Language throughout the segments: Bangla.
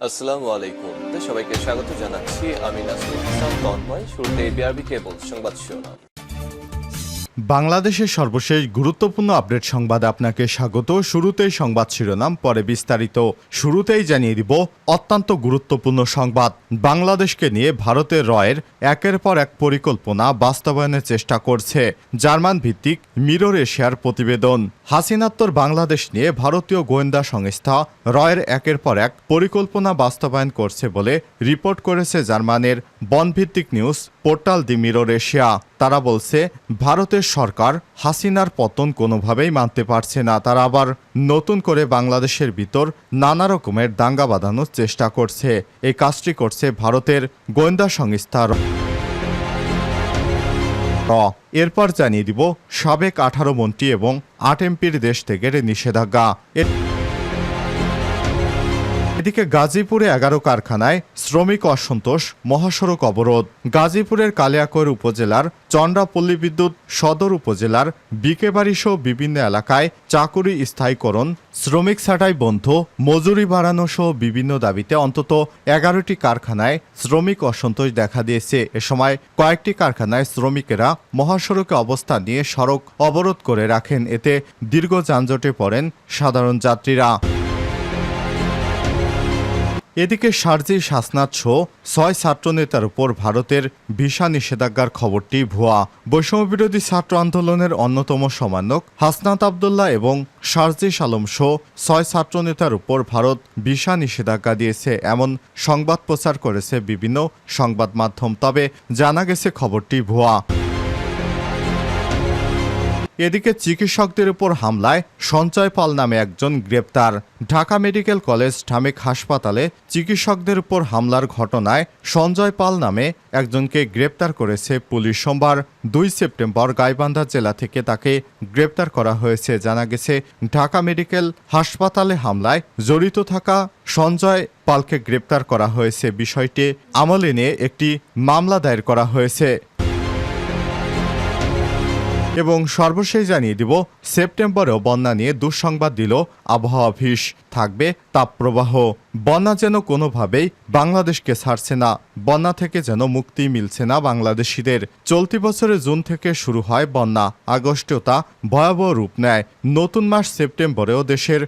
আসসালামু আলাইকুম। সবাইকে স্বাগত জানাচ্ছি। আমি নাসরুল ইসলাম তন্ময়। শুরুতে বিআরবি কেবল সংবাদ শিরোনাম। বাংলাদেশের সর্বশেষ গুরুত্বপূর্ণ আপডেট সংবাদে আপনাকে স্বাগত। শুরুতেই সংবাদ শিরোনাম, পরে বিস্তারিত। শুরুতেই জানিয়ে দিব অত্যন্ত গুরুত্বপূর্ণ সংবাদ। বাংলাদেশকে নিয়ে ভারতের রয়ের একের পর এক পরিকল্পনা বাস্তবায়নের চেষ্টা করছে জার্মান ভিত্তিক মিরর এশিয়ার প্রতিবেদন। হাসিনাত্তর বাংলাদেশ নিয়ে ভারতীয় গোয়েন্দা সংস্থা রয়ের একের পর এক পরিকল্পনা বাস্তবায়ন করছে বলে রিপোর্ট করেছে জার্মানের বনভিত্তিক নিউজ পোর্টাল দি মিরর এশিয়া। তারা বলছে, ভারতের সরকার হাসিনার পতন কোনোভাবেই মানতে পারছে না। তারা আবার নতুন করে বাংলাদেশের ভিতর নানা রকমের দাঙ্গা বাঁধানোর চেষ্টা করছে। এই কাজটি করছে ভারতের গোয়েন্দা সংস্থা র। এরপর জানিয়ে দিব সাবেক 18 মন্ত্রী এবং 8 এমপির দেশ থেকে নিষেধাজ্ঞা। এদিকে গাজীপুরে 11 কারখানায় শ্রমিক অসন্তোষ, মহাসড়ক অবরোধ। গাজীপুরের কালিয়াকৈর উপজেলার চন্দ্রাপল্লী বিদ্যুৎ সদর উপজেলার বিকেবাড়ি সহ বিভিন্ন এলাকায় চাকুরি স্থায়ীকরণ, শ্রমিক ছাঁটাই বন্ধ, মজুরি বাড়ানো সহ বিভিন্ন দাবিতে অন্তত 11টি কারখানায় শ্রমিক অসন্তোষ দেখা দিয়েছে। এ সময় কয়েকটি কারখানায় শ্রমিকেরা মহাসড়কে অবস্থান নিয়ে সড়ক অবরোধ করে রাখেন। এতে দীর্ঘ যানজটে পড়েন সাধারণ যাত্রীরা। এদিকে শারজি শাসনাত সহ 6 ছাত্রনেতার উপর ভারতের ভিসা নিষেধাজ্ঞার খবরটি ভুয়া। বৈষম্যবিরোধী ছাত্র আন্দোলনের অন্যতম সমন্বয়ক হাসনাত আবদুল্লাহ এবং শারজি আলম সহ 6 ছাত্রনেতার উপর ভারত ভিসা নিষেধাজ্ঞা দিয়েছে, এমন সংবাদ প্রচার করেছে বিভিন্ন সংবাদ মাধ্যম। তবে জানা গেছে খবরটি ভুয়া। এদিকে চিকিৎসকদের উপর হামলায় সঞ্জয় পাল নামে একজন গ্রেপ্তার। ঢাকা মেডিকেল কলেজ ঢামেক হাসপাতালে চিকিৎসকদের উপর হামলার ঘটনায় সঞ্জয় পাল নামে একজনকে গ্রেপ্তার করেছে পুলিশ। সোমবার 2 সেপ্টেম্বর গাইবান্ধা জেলা থেকে তাকে গ্রেপ্তার করা হয়েছে। জানা গেছে, ঢাকা মেডিকেল হাসপাতালে হামলায় জড়িত থাকা সঞ্জয় পালকে গ্রেপ্তার করা হয়েছে। বিষয়টি আমলে নিয়ে একটি মামলা দায়ের করা হয়েছে। এবং সর্বশেষ জানিয়ে দিব, সেপ্টেম্বরেও বন্যা নিয়ে দুঃসংবাদ দিল আবহাওয়া অফিস। থাকবে তাপপ্রবাহ। বন্যা যেন কোনোভাবেই বাংলাদেশকে ছাড়ছে না। বন্যা থেকে যেন মুক্তি মিলছে না বাংলাদেশিদের। চলতি বছরের জুন থেকে শুরু হয় বন্যা। আগস্টেও তা ভয়াবহ রূপ নেয়। নতুন মাস সেপ্টেম্বরেও দেশের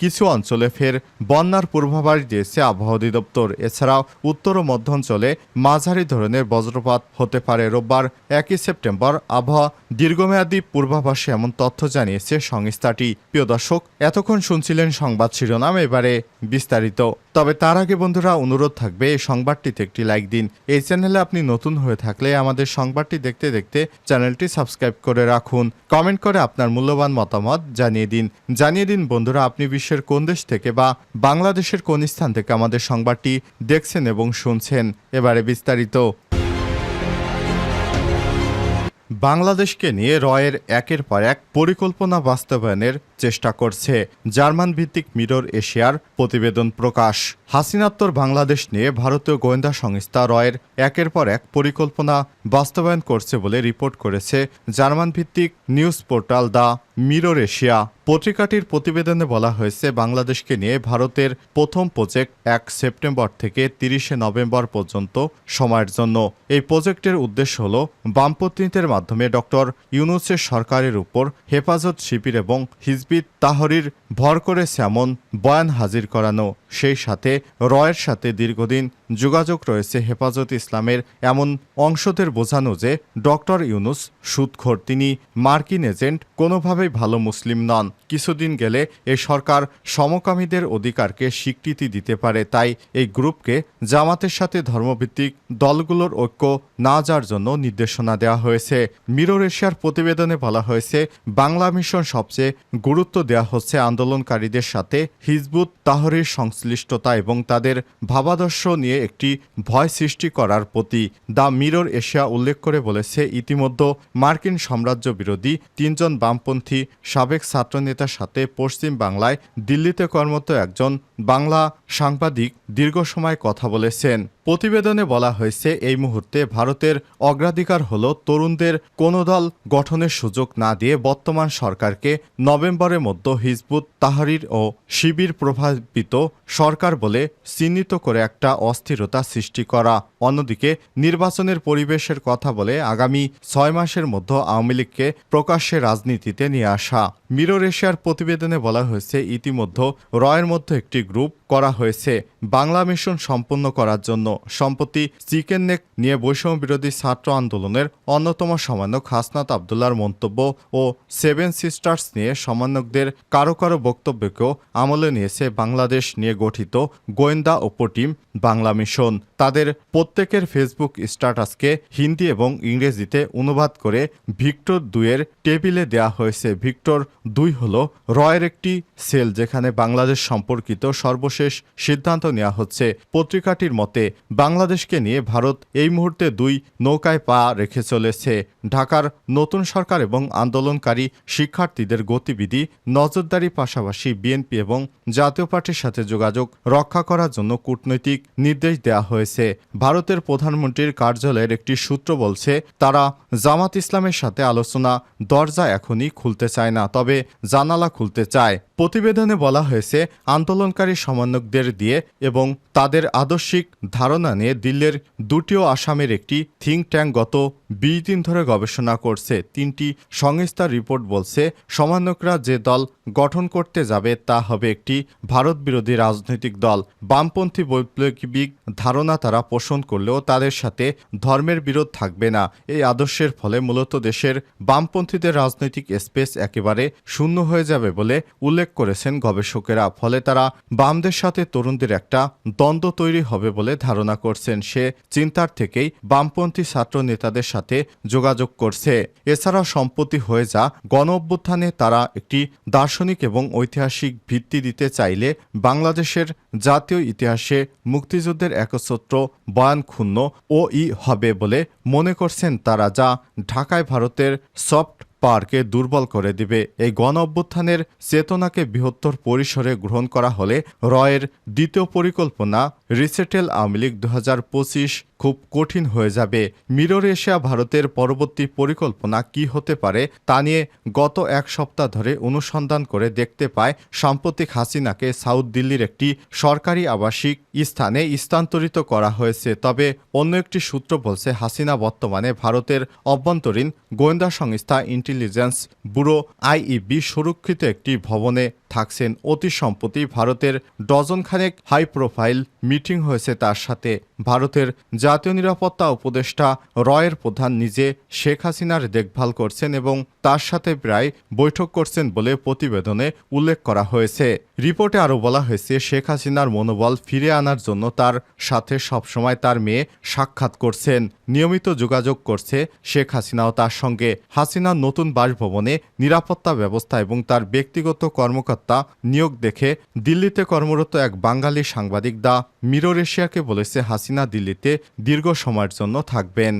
কিছু অঞ্চলে ফের বন্যার পূর্বাভাস দিয়েছে আবহাওয়া অধিদপ্তর। এছাড়াও উত্তর ও মধ্য অঞ্চলে মাঝারি ধরনের বজ্রপাত হতে পারে। রোববার 1 সেপ্টেম্বর আবহাওয়া দীর্ঘমেয়াদী পূর্বাভাসে এমন তথ্য জানিয়েছে সংস্থাটি। প্রিয় দর্শক, এতক্ষণ শুনছিলেন সংবাদ শিরোনাম, এবারে বিস্তারিত। তবে তার আগে বন্ধুরা, অনুরোধ থাকবে এই সংবাদটিতে একটি লাইক দিন। এই চ্যানেলে আপনি নতুন হয়ে থাকলে আমাদের সংবাদটি দেখতে দেখতে চ্যানেলটি সাবস্ক্রাইব করে রাখুন। কমেন্ট করে আপনার মূল্যবান মতামত জানিয়ে দিন বন্ধুরা, আপনি বিশ্বের কোন দেশ থেকে বা বাংলাদেশের কোন স্থান থেকে আমাদের সংবাদটি দেখছেন এবং শুনছেন। এবারে বিস্তারিত। বাংলাদেশকে নিয়ে রয়ের একের পর এক পরিকল্পনা বাস্তবায়নের চেষ্টা করছে জার্মান ভিত্তিক মিরর এশিয়ার প্রতিবেদন প্রকাশ। হাসিনাত্তর বাংলাদেশ নিয়ে ভারতীয় গোয়েন্দা সংস্থা রয়ের একের পর এক পরিকল্পনা বাস্তবায়ন করছে বলে রিপোর্ট করেছে জার্মান ভিত্তিক news portal the Mirror Asia. পত্রিকাটির প্রতিবেদনে বলা হয়েছে, বাংলাদেশকে নিয়ে ভারতের প্রথম প্রজেক্ট 1 সেপ্টেম্বর থেকে 30 নভেম্বর পর্যন্ত সময়ের জন্য। এই প্রজেক্টের উদ্দেশ্য হল বামপন্থীদের মাধ্যমে ডক্টর ইউনূসের সরকারের উপর হেফাজত শিবির এবং হিজবুত তাহরির ভর করে এমন বয়ান হাজির করানো। সেই সাথে রয়ের সাথে দীর্ঘদিন যোগাযোগ রয়েছে হেফাজত ইসলামের এমন অংশদের বোঝানো যে ডক্টর ইউনূস সুদখোর, তিনি মার্কিন এজেন্ট, কোনোভাবেই ভালো মুসলিম নন। কিছুদিন গেলে এই সরকার সমকামীদের অধিকারকে স্বীকৃতি দিতে পারে। তাই এই গ্রুপকে জামাতের সাথে ধর্মভিত্তিক দলগুলোর ঐক্য না যাওয়ার জন্য নির্দেশনা দেওয়া হয়েছে। মিরর এশিয়ার প্রতিবেদনে বলা হয়েছে, বাংলা মিশন সবচেয়ে গুরুত্ব দেওয়া হচ্ছে আন্দোলনকারীদের সাথে হিজবুত তাহরির সংশ্লিষ্টতা এবং তাদের ভাবাদর্শ নিয়ে একটি ভয় সৃষ্টি করার প্রতি। দ্য মিরর এশিয়া উল্লেখ করে বলেছে, ইতিমধ্যে মার্কিন সাম্রাজ্য বিরোধী 3 জন বামপন্থী সাবেক ছাত্রনেতার সাথে পশ্চিম বাংলায় দিল্লিতে কর্মরত একজন বাংলা সাংবাদিক দীর্ঘ সময় কথা বলেছেন। প্রতিবেদনে বলা হয়েছে, এই মুহূর্তে ভারতের অগ্রাধিকার হল তরুণদের কোনো দল গঠনের সুযোগ না দিয়ে বর্তমান সরকারকে নভেম্বর ডিসেম্বরের মধ্যে হিজবুত তাহরির ও শিবির প্রভাবিত সরকার বলে চিহ্নিত করে একটা অস্থিরতা সৃষ্টি করা। অন্যদিকে নির্বাচনের পরিবেশের কথা বলে আগামী 6 মাসের মধ্যে আওয়ামী লীগকে প্রকাশ্যে রাজনীতিতে নিয়ে আসা। মিরর এশিয়ার প্রতিবেদনে বলা হয়েছে, ইতিমধ্যে রয়ের মধ্যে একটি গ্রুপ করা হয়েছে বাংলা মিশন সম্পন্ন করার জন্য। সম্প্রতি চিকেন নেক নিয়ে বৈষম্য বিরোধী ছাত্র আন্দোলনের অন্যতম সমন্বয়ক হাসনাত আবদুল্লাহর মন্তব্য ও 7 সিস্টার্স নিয়ে সমন্বয়কদের কারো কারো বক্তব্যকেও আমলে নিয়েছে বাংলাদেশ নিয়ে গঠিত গোয়েন্দা উপটিম বাংলা মিশন। তাদের প্রত্যেকের ফেসবুক স্ট্যাটাসকে হিন্দি এবং ইংরেজিতে অনুবাদ করে ভিক্টর 2-এর টেবিলে দেয়া হয়েছে। ভিক্টর 2 হল রয়ের একটি সেল যেখানে বাংলাদেশ সম্পর্কিত সর্বশেষ সিদ্ধান্ত নেওয়া হচ্ছে। পত্রিকাটির মতে বাংলাদেশকে নিয়ে ভারত এই মুহূর্তে 2 নৌকায় পা রেখে চলেছে। ঢাকার নতুন সরকার এবং আন্দোলনকারী শিক্ষার্থীদের গতিবিধি নজরদারি পাশাপাশি বিএনপি এবং জাতীয় পার্টির সাথে যোগাযোগ রক্ষা করার জন্য কূটনৈতিক নির্দেশ দেওয়া হয়েছে। ভারতের প্রধানমন্ত্রীর কার্যালয়ের একটি সূত্র বলছে, তারা জামাত ইসলামের সাথে আলোচনা দরজা এখনই খুলতে চায় না, তবে জানালা খুলতে চায়। প্রতিবেদনে বলা হয়েছে, আন্দোলনকারী সমন্বয়কদের দিয়ে এবং তাদের আদর্শিক ধারণা নিয়ে দিল্লির দুটিও আসামের একটি থিঙ্ক ট্যাঙ্ক গত 20 দিন ধরে গবেষণা করছে। 3টি সংস্থার রিপোর্ট বলছে, সমন্বয়করা যে দল গঠন করতে যাবে তা হবে একটি ভারত বিরোধী রাজনৈতিক দল। বামপন্থী বৈপ্লবিক ধারণা তারা পোষণ করলেও তাদের সাথে ধর্মের বিরোধ থাকবে না। এই আদর্শের ফলে মূলত দেশের বামপন্থীদের রাজনৈতিক স্পেস একেবারে শূন্য হয়ে যাবে বলে উল্লেখ করেছেন গবেষকেরা। ফলে তারা বামদের সাথে তরুণদের একটা দ্বন্দ্ব তৈরি হবে বলে ধারণা করছেন। সে চিন্তার থেকেই বামপন্থী ছাত্র নেতাদের সাথে যোগাযোগ করছে। এছাড়া সম্প্রতি হয়ে যা গণ অভ্যুত্থানে তারা একটি দার্শনিক এবং ঐতিহাসিক ভিত্তি দিতে চাইলে বাংলাদেশের জাতীয় ইতিহাসে মুক্তিযুদ্ধের একচ্ছত্র বয়ান ক্ষুণ্ণ হবে বলে মনে করছেন তারা, যা ঢাকায় ভারতের সফট পাওয়ারকে দুর্বল করে দিবে। এই গণ অভ্যুত্থানের চেতনাকে বৃহত্তর পরিসরে গ্রহণ করা হলে রয়ের দ্বিতীয় পরিকল্পনা রিসেটেল আওয়ামী লীগ 2025 খুব কঠিন হয়ে যাবে। মিরর এশিয়া ভারতের পরবর্তী পরিকল্পনা কি হতে পারে তা নিয়ে গত 1 সপ্তাহ ধরে অনুসন্ধান করে দেখতে পায় সাম্প্রতিক হাসিনাকে সাউথ দিল্লির একটি সরকারি আবাসিক স্থানে স্থানান্তরিত করা হয়েছে। তবে অন্য একটি সূত্র বলছে, হাসিনা বর্তমানে ভারতের অভ্যন্তরীণ গোয়েন্দা সংস্থা ইন্টেলিজেন্স ব্যুরো আইইবি সুরক্ষিত একটি ভবনে থাকছেন। অতি সম্প্রতি ভারতের ডজনখানেক হাই প্রোফাইল মিটিং হয়েছে তার সাথে। ভারতের জাতীয় নিরাপত্তা উপদেষ্টা রয়ের প্রধান নিজে শেখ হাসিনার দেখভাল করছেন এবং তার সাথে প্রায় বৈঠক করছেন বলে প্রতিবেদনে উল্লেখ করা হয়েছে। রিপোর্টে আরও বলা হয়েছে, শেখ হাসিনার মনোবল ফিরে আনার জন্য তার সাথে সবসময় তার মেয়ে সাক্ষাৎ করছেন, নিয়মিত যোগাযোগ করছে শেখ হাসিনাও তার সঙ্গে। হাসিনার নতুন বাসভবনে নিরাপত্তা ব্যবস্থা এবং তার ব্যক্তিগত কর্মকর্তা নিয়োগ দেখে দিল্লিতে কর্মরত এক বাঙালি সাংবাদিক দ্য মিরর এশিয়াকে বলেছে, হাসিনা দিল্লিতে দীর্ঘ সময়ের জন্য থাকবেন।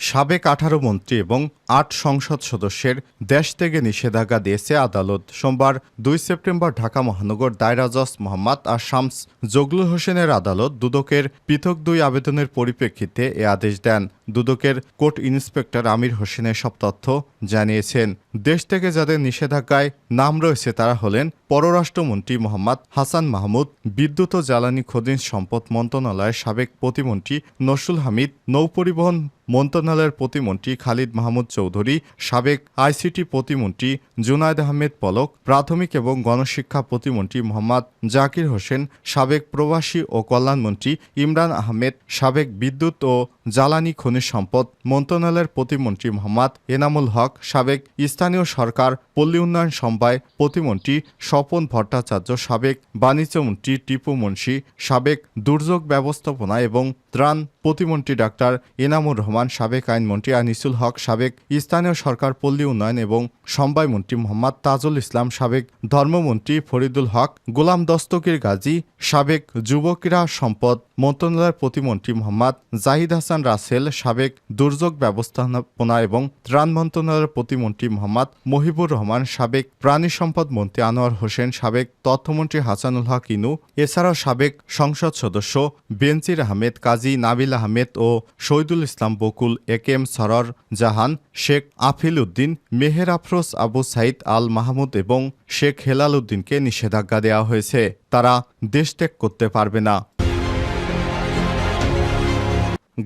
সাবেক 18 মন্ত্রী এবং 8 সংসদ সদস্যের দেশ থেকে নিষেধাজ্ঞা দিয়েছে আদালত। সোমবার 2 সেপ্টেম্বর ঢাকা মহানগর দায়রা জজ মোহাম্মদ শামস জগলুল হোসেনের আদালত দুদকের পৃথক 2 আবেদনের পরিপ্রেক্ষিতে এ আদেশ দেন। দুদকের কোর্ট ইন্সপেক্টর আমির হোসেনের সব তথ্য জানিয়েছেন। দেশ থেকে যাদের নিষেধাজ্ঞায় নাম রয়েছে তারা হলেন পররাষ্ট্রমন্ত্রী মোহাম্মদ হাসান মাহমুদ, বিদ্যুৎ ও জ্বালানি খনিজ সম্পদ মন্ত্রণালয়ের সাবেক প্রতিমন্ত্রী নসরুল হামিদ, নৌপরিবহন মন্ত্রণালয়ের প্রতিমন্ত্রী খালিদ মাহমুদ চৌধুরী, সাবেক আইসিটি প্রতিমন্ত্রী জুনায়েদ আহমেদ পলক, প্রাথমিক এবং গণশিক্ষা প্রতিমন্ত্রী মোহাম্মদ জাকির হোসেন, সাবেক প্রবাসী ও কল্যাণমন্ত্রী ইমরান আহমেদ, সাবেক বিদ্যুৎ ও জ্বালানি খনিজ সম্পদ মন্ত্রণালয়ের প্রতিমন্ত্রী মোহাম্মদ এনামুল হক, সাবেক স্থানীয় সরকার পল্লী উন্নয়ন সমবায় প্রতিমন্ত্রী স্বপন ভট্টাচার্য, সাবেক বাণিজ্যমন্ত্রী টিপু মুন্সি, সাবেক দুর্যোগ ব্যবস্থাপনা এবং ত্রাণ প্রতিমন্ত্রী ডাক্তার এনামুর রহমান, সাবেক আইনমন্ত্রী আনিসুল হক, সাবেক স্থানীয় সরকার পল্লী উন্নয়ন এবং সমবায় মন্ত্রী মোহাম্মদ তাজুল ইসলাম, সাবেক ধর্মমন্ত্রী ফরিদুল হক, গোলাম দস্তগীর গাজী, সাবেক যুব ক্রীড়া সম্পদ মন্ত্রণালয়ের প্রতিমন্ত্রী মোহাম্মদ জাহিদ হাসান রাসেল, সাবেক দুর্যোগ ব্যবস্থাপনা এবং ত্রাণ মন্ত্রণালয়ের প্রতিমন্ত্রী মোহাম্মদ মহিবুর রহমান, সাবেক প্রাণী সম্পদ মন্ত্রী আনোয়ার হোসেন, সাবেক তথ্যমন্ত্রী হাসানুল হক ইনু, এছাড়াও সাবেক সংসদ সদস্য বেনজির আহমেদ, কাজী নাবিল আহমেদ ও শহীদুল ইসলাম বকুল একেএম সরর জাহান শেখ আফিল উদ্দিন মেহের আফরোজ আবু সাইদ আল মাহমুদ এবং শেখ হেলাল উদ্দিনকে নিষেধাজ্ঞা দেওয়া হয়েছে। তারা দেশ ত্যাগ করতে পারবে না।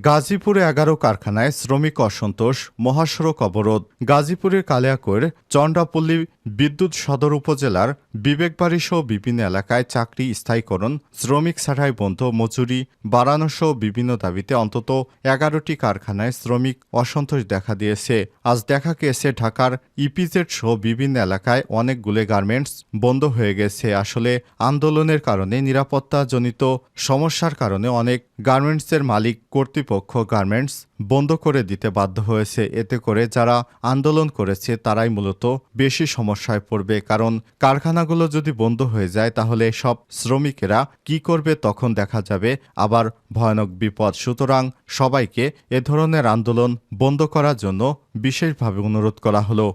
গাজীপুরে 11 কারখানায় শ্রমিক অসন্তোষ, মহাসড়ক অবরোধ। গাজীপুরের কালিয়াকৈর চন্দ্রাপল্লী বিদ্যুৎ সদর উপজেলার বিবেকবাড়ি সহ বিভিন্ন এলাকায় চাকরি স্থায়ীকরণ, শ্রমিক ছাঁটাই বন্ধ, মজুরি বাড়ানো সহ বিভিন্ন দাবিতে অন্তত 11টি কারখানায় শ্রমিক অসন্তোষ দেখা দিয়েছে। আজ দেখা গিয়েছে ঢাকার ইপিজেড সহ বিভিন্ন এলাকায় অনেকগুলো গার্মেন্টস বন্ধ হয়ে গেছে। আসলে আন্দোলনের কারণে নিরাপত্তাজনিত সমস্যার কারণে অনেক গার্মেন্টসের মালিক কর্তৃপক্ষ গার্মেন্টস বন্ধ করে দিতে বাধ্য হয়েছে। এতে করে যারা আন্দোলন করেছে তারাই মূলত বেশি সমস্যায় পড়বে, কারণ কারখানাগুলো যদি বন্ধ হয়ে যায় তাহলে সব শ্রমিকেরা কি করবে, তখন দেখা যাবে আবার ভয়ানক বিপদ। সুতরাং সবাইকে এ ধরনের আন্দোলন বন্ধ করার জন্য বিশেষভাবে অনুরোধ করা হলো।